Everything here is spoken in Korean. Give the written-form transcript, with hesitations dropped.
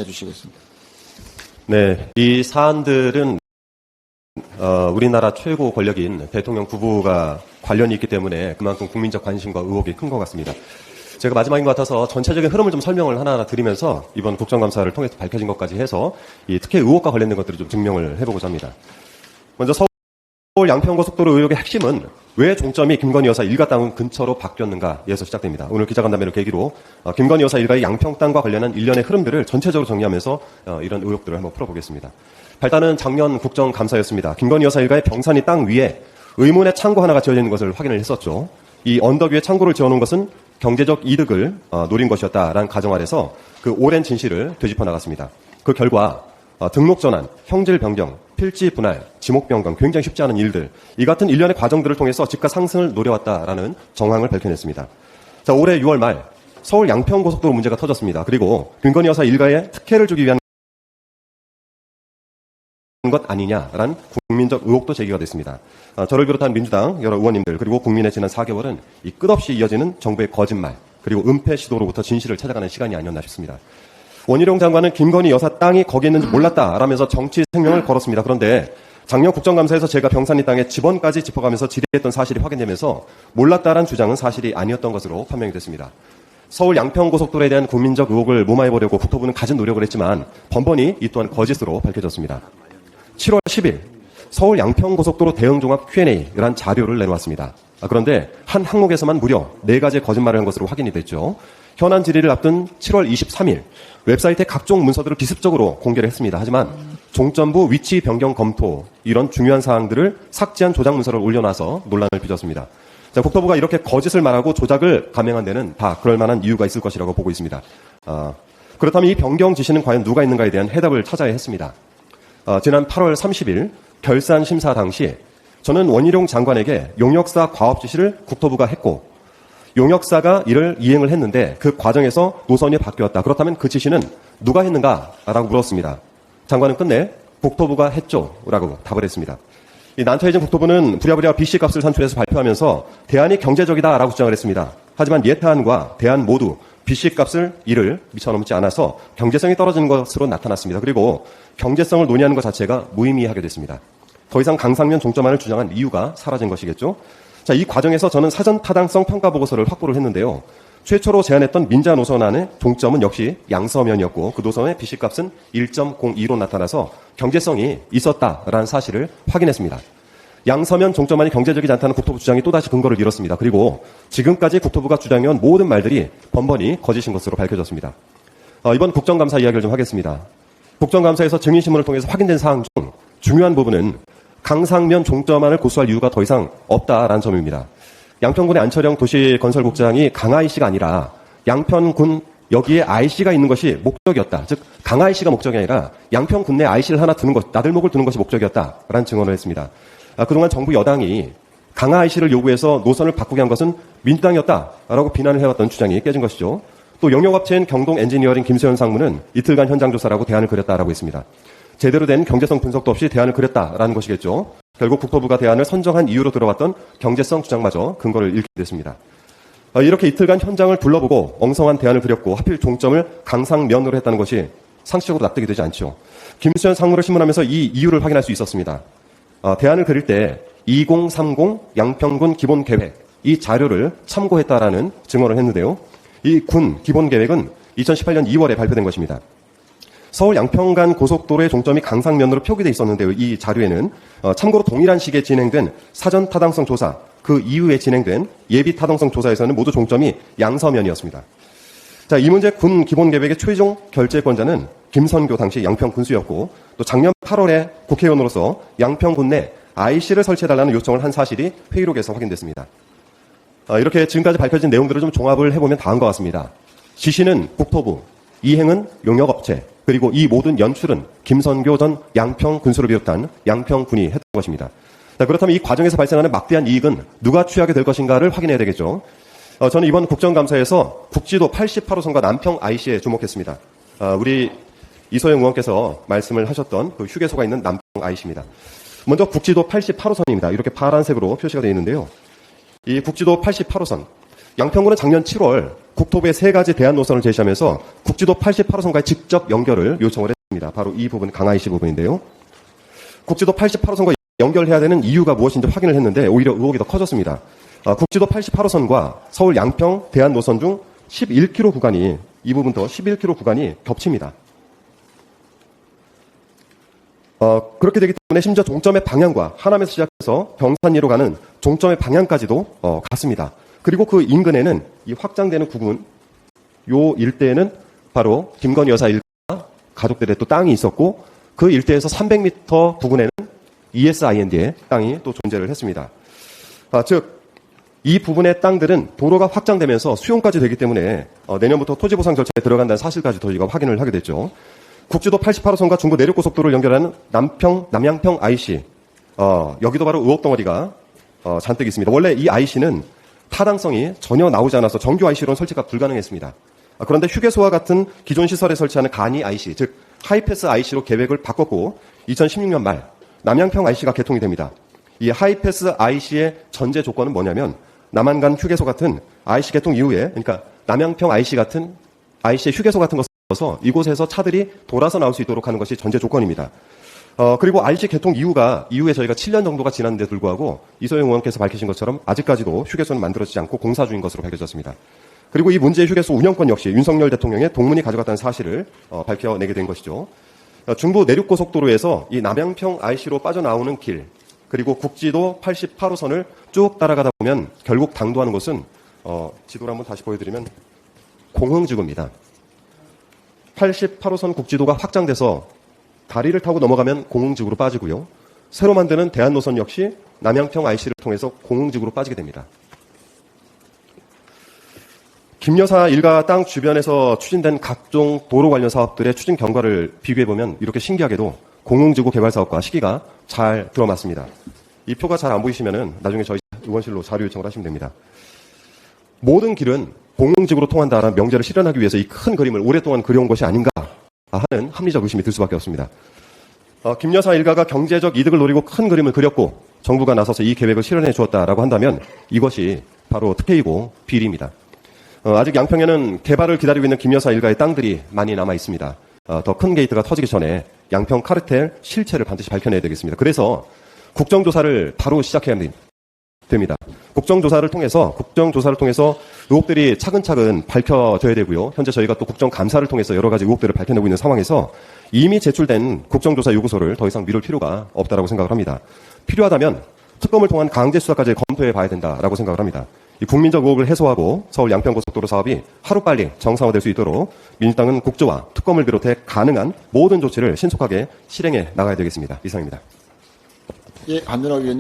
말씀해 주시겠습니다. 네, 이 사안들은 우리나라 최고 권력인 대통령 부부가 관련이 있기 때문에 그만큼 국민적 관심과 의혹이 큰 것 같습니다. 제가 마지막인 것 같아서 전체적인 흐름을 좀 설명을 하나하나 드리면서 이번 국정감사를 통해서 밝혀진 것까지 해서 이 특혜 의혹과 관련된 것들을 좀 증명을 해보고자 합니다. 먼저 서울 양평고속도로 의혹의 핵심은 왜 종점이 김건희 여사 일가 땅 근처로 바뀌었는가에서 시작됩니다. 오늘 기자간담회를 계기로 김건희 여사 일가의 양평 땅과 관련한 일련의 흐름들을 전체적으로 정리하면서 이런 의혹들을 한번 풀어보겠습니다. 발단은 작년 국정감사였습니다. 김건희 여사 일가의 병산이 땅 위에 의문의 창고 하나가 지어져 있는 것을 확인을 했었죠. 이 언덕 위에 창고를 지어놓은 것은 경제적 이득을 노린 것이었다라는 가정 아래서 그 오랜 진실을 되짚어 나갔습니다. 그 결과 등록 전환, 형질 변경, 필지 분할, 지목 변경, 굉장히 쉽지 않은 일들, 이 같은 일련의 과정들을 통해서 집가 상승을 노려왔다라는 정황을 밝혀냈습니다. 자, 올해 6월 말 서울 양평고속도로 문제가 터졌습니다. 그리고 김건희 여사 일가에 특혜를 주기 위한 것 아니냐라는 국민적 의혹도 제기가 됐습니다. 저를 비롯한 민주당 여러 의원님들 그리고 국민의 지난 4개월은 이 끝없이 이어지는 정부의 거짓말 그리고 은폐 시도로부터 진실을 찾아가는 시간이 아니었나 싶습니다. 원희룡 장관은 김건희 여사 땅이 거기에 있는지 몰랐다라면서 정치 생명을 걸었습니다. 그런데 작년 국정감사에서 제가 병산리 땅의 지번까지 짚어가면서 질의했던 사실이 확인되면서 몰랐다라는 주장은 사실이 아니었던 것으로 판명이 됐습니다. 서울 양평고속도로에 대한 국민적 의혹을 무마해보려고 국토부는 갖은 노력을 했지만 번번이 이 또한 거짓으로 밝혀졌습니다. 7월 10일 서울 양평고속도로 대응종합 Q&A라는 자료를 내놓았습니다. 그런데 한 항목에서만 무려 4가지의 거짓말을 한 것으로 확인이 됐죠. 현안 질의를 앞둔 7월 23일 웹사이트에 각종 문서들을 비습적으로 공개를 했습니다. 하지만 종점부 위치 변경 검토 이런 중요한 사항들을 삭제한 조작 문서를 올려놔서 논란을 빚었습니다. 자, 국토부가 이렇게 거짓을 말하고 조작을 감행한 데는 다 그럴 만한 이유가 있을 것이라고 보고 있습니다. 그렇다면 이 변경 지시는 과연 누가 있는가에 대한 해답을 찾아야 했습니다. 지난 8월 30일 결산 심사 당시 저는 원희룡 장관에게 용역사 과업 지시를 국토부가 했고 용역사가 이를 이행을 했는데 그 과정에서 노선이 바뀌었다. 그렇다면 그 지시는 누가 했는가라고 물었습니다. 장관은 끝내 국토부가 했죠 라고 답을 했습니다. 이 난타해진 국토부는 부랴부랴 BC값을 산출해서 발표하면서 대안이 경제적이다라고 주장을 했습니다. 하지만 예타안과 대안 모두 BC값을 이를 미쳐넘지 않아서 경제성이 떨어지는 것으로 나타났습니다. 그리고 경제성을 논의하는 것 자체가 무의미하게 됐습니다. 더 이상 강상면 종점안을 주장한 이유가 사라진 것이겠죠. 자, 이 과정에서 저는 사전 타당성 평가 보고서를 확보를 했는데요. 최초로 제안했던 민자 노선안의 종점은 역시 양서면이었고 그 노선의 BC값은 1.02로 나타나서 경제성이 있었다라는 사실을 확인했습니다. 양서면 종점안이 경제적이지 않다는 국토부 주장이 또다시 근거를 잃었습니다. 그리고 지금까지 국토부가 주장해온 모든 말들이 번번이 거짓인 것으로 밝혀졌습니다. 이번 국정감사 이야기를 좀 하겠습니다. 국정감사에서 증인신문을 통해서 확인된 사항 중 중요한 부분은 강상면 종점안을 고수할 이유가 더 이상 없다라는 점입니다. 양평군의 안철영 도시건설국장이 강아이씨가 아니라 양평군 여기에 IC가 있는 것이 목적이었다. 즉 강아이씨가 목적이 아니라 양평군 내 IC를 하나 두는 것, 나들목을 두는 것이 목적이었다라는 증언을 했습니다. 그동안 정부 여당이 강화 IC를 요구해서 노선을 바꾸게 한 것은 민주당이었다라고 비난을 해왔던 주장이 깨진 것이죠. 또 영역업체인 경동 엔지니어링 김소연 상무는 이틀간 현장 조사라고 대안을 그렸다라고 했습니다. 제대로 된 경제성 분석도 없이 대안을 그렸다라는 것이겠죠. 결국 국토부가 대안을 선정한 이유로 들어왔던 경제성 주장마저 근거를 잃게 됐습니다. 이렇게 이틀간 현장을 둘러보고 엉성한 대안을 그렸고 하필 종점을 강상면으로 했다는 것이 상식적으로 납득이 되지 않죠. 김수현 상무를 신문하면서 이 이유를 확인할 수 있었습니다. 대안을 그릴 때 2030 양평군 기본계획 이 자료를 참고했다라는 증언을 했는데요. 이 군 기본계획은 2018년 2월에 발표된 것입니다. 서울 양평간 고속도로의 종점이 강상면으로 표기되어 있었는데요. 이 자료에는 참고로 동일한 시기에 진행된 사전 타당성 조사, 그 이후에 진행된 예비 타당성 조사에서는 모두 종점이 양서면이었습니다. 자, 이 문제 군 기본계획의 최종 결재권자는 김선교 당시 양평 군수였고 또 작년 8월에 국회의원으로서 양평군 내 IC를 설치해달라는 요청을 한 사실이 회의록에서 확인됐습니다. 이렇게 지금까지 밝혀진 내용들을 좀 종합을 해보면 다음과 같습니다. 지시는 국토부, 이행은 용역업체, 그리고 이 모든 연출은 김선교 전 양평 군수를 비롯한 양평군이 했던 것입니다. 자, 그렇다면 이 과정에서 발생하는 막대한 이익은 누가 취하게 될 것인가를 확인해야 되겠죠. 저는 이번 국정감사에서 국지도 88호선과 남평 IC에 주목했습니다. 우리 이소영 의원께서 말씀을 하셨던 그 휴게소가 있는 남평 IC입니다. 먼저 국지도 88호선입니다. 이렇게 파란색으로 표시가 되어 있는데요. 이 국지도 88호선, 양평구는 작년 7월 국토부에 3가지 대안 노선을 제시하면서 국지도 88호선과의 직접 연결을 요청을 했습니다. 바로 이 부분, 강IC 부분인데요. 국지도 88호선과 연결해야 되는 이유가 무엇인지 확인을 했는데 오히려 의혹이 더 커졌습니다. 국지도 88호선과 서울 양평 대안 노선 중 11km 구간이, 이 부분도 11km 구간이 겹칩니다. 그렇게 되기 때문에 심지어 종점의 방향과 하남에서 시작해서 병산리로 가는 종점의 방향까지도 같습니다. 그리고 그 인근에는 이 확장되는 구분, 요 일대에는 바로 김건희 여사 일가 가족들의 또 땅이 있었고, 그 일대에서 300m 부근에는 ESIND의 땅이 또 존재를 했습니다. 즉, 이 부분의 땅들은 도로가 확장되면서 수용까지 되기 때문에 내년부터 토지보상 절차에 들어간다는 사실까지 저희가 확인을 하게 됐죠. 국지도 88호선과 중부 내륙고속도로를 연결하는 남양평 IC, 여기도 바로 의혹 덩어리가 잔뜩 있습니다. 원래 이 IC는 타당성이 전혀 나오지 않아서 정규 IC로는 설치가 불가능했습니다. 그런데 휴게소와 같은 기존 시설에 설치하는 간이 IC, 즉 하이패스 IC로 계획을 바꿨고 2016년 말 남양평 IC가 개통이 됩니다. 이 하이패스 IC의 전제 조건은 뭐냐면 남한간 휴게소 같은 IC 개통 이후에, 그러니까 남양평 IC 같은 IC의 휴게소 같은 것을 써서 이곳에서 차들이 돌아서 나올 수 있도록 하는 것이 전제 조건입니다. 그리고 IC 개통 이후에 저희가 7년 정도가 지났는데 불구하고 이소영 의원께서 밝히신 것처럼 아직까지도 휴게소는 만들어지지 않고 공사 중인 것으로 밝혀졌습니다. 그리고 이 문제의 휴게소 운영권 역시 윤석열 대통령의 동문이 가져갔다는 사실을 밝혀내게 된 것이죠. 중부 내륙고속도로에서 이 남양평 IC로 빠져나오는 길, 그리고 국지도 88호선을 쭉 따라가다 보면 결국 당도하는 곳은 지도를 한번 다시 보여드리면 공흥지구입니다. 88호선 국지도가 확장돼서 다리를 타고 넘어가면 공흥지구로 빠지고요. 새로 만드는 대안노선 역시 남양평 IC를 통해서 공흥지구로 빠지게 됩니다. 김 여사 일가 땅 주변에서 추진된 각종 도로 관련 사업들의 추진 경과를 비교해보면 이렇게 신기하게도 공흥지구 개발 사업과 시기가 잘 들어맞습니다. 이 표가 잘 안 보이시면은 나중에 저희 의원실로 자료 요청을 하시면 됩니다. 모든 길은 공흥지구로 통한다라는 명제를 실현하기 위해서 이 큰 그림을 오랫동안 그려온 것이 아닌가 하는 합리적 의심이 들 수밖에 없습니다. 김 여사 일가가 경제적 이득을 노리고 큰 그림을 그렸고 정부가 나서서 이 계획을 실현해 주었다라고 한다면 이것이 바로 특혜이고 비리입니다. 아직 양평에는 개발을 기다리고 있는 김 여사 일가의 땅들이 많이 남아 있습니다. 더 큰 게이트가 터지기 전에 양평 카르텔 실체를 반드시 밝혀내야 되겠습니다. 그래서 국정조사를 바로 시작해야 됩니다. 국정조사를 통해서 의혹들이 차근차근 밝혀져야 되고요. 현재 저희가 또 국정감사를 통해서 여러 가지 의혹들을 밝혀내고 있는 상황에서 이미 제출된 국정조사 요구서를 더 이상 미룰 필요가 없다라고 생각을 합니다. 필요하다면 특검을 통한 강제 수사까지 검토해 봐야 된다라고 생각을 합니다. 이 국민적 의혹을 해소하고 서울 양평고속도로 사업이 하루빨리 정상화될 수 있도록 민주당은 국조와 특검을 비롯해 가능한 모든 조치를 신속하게 실행해 나가야 되겠습니다. 이상입니다. 예, 한준호 의원님.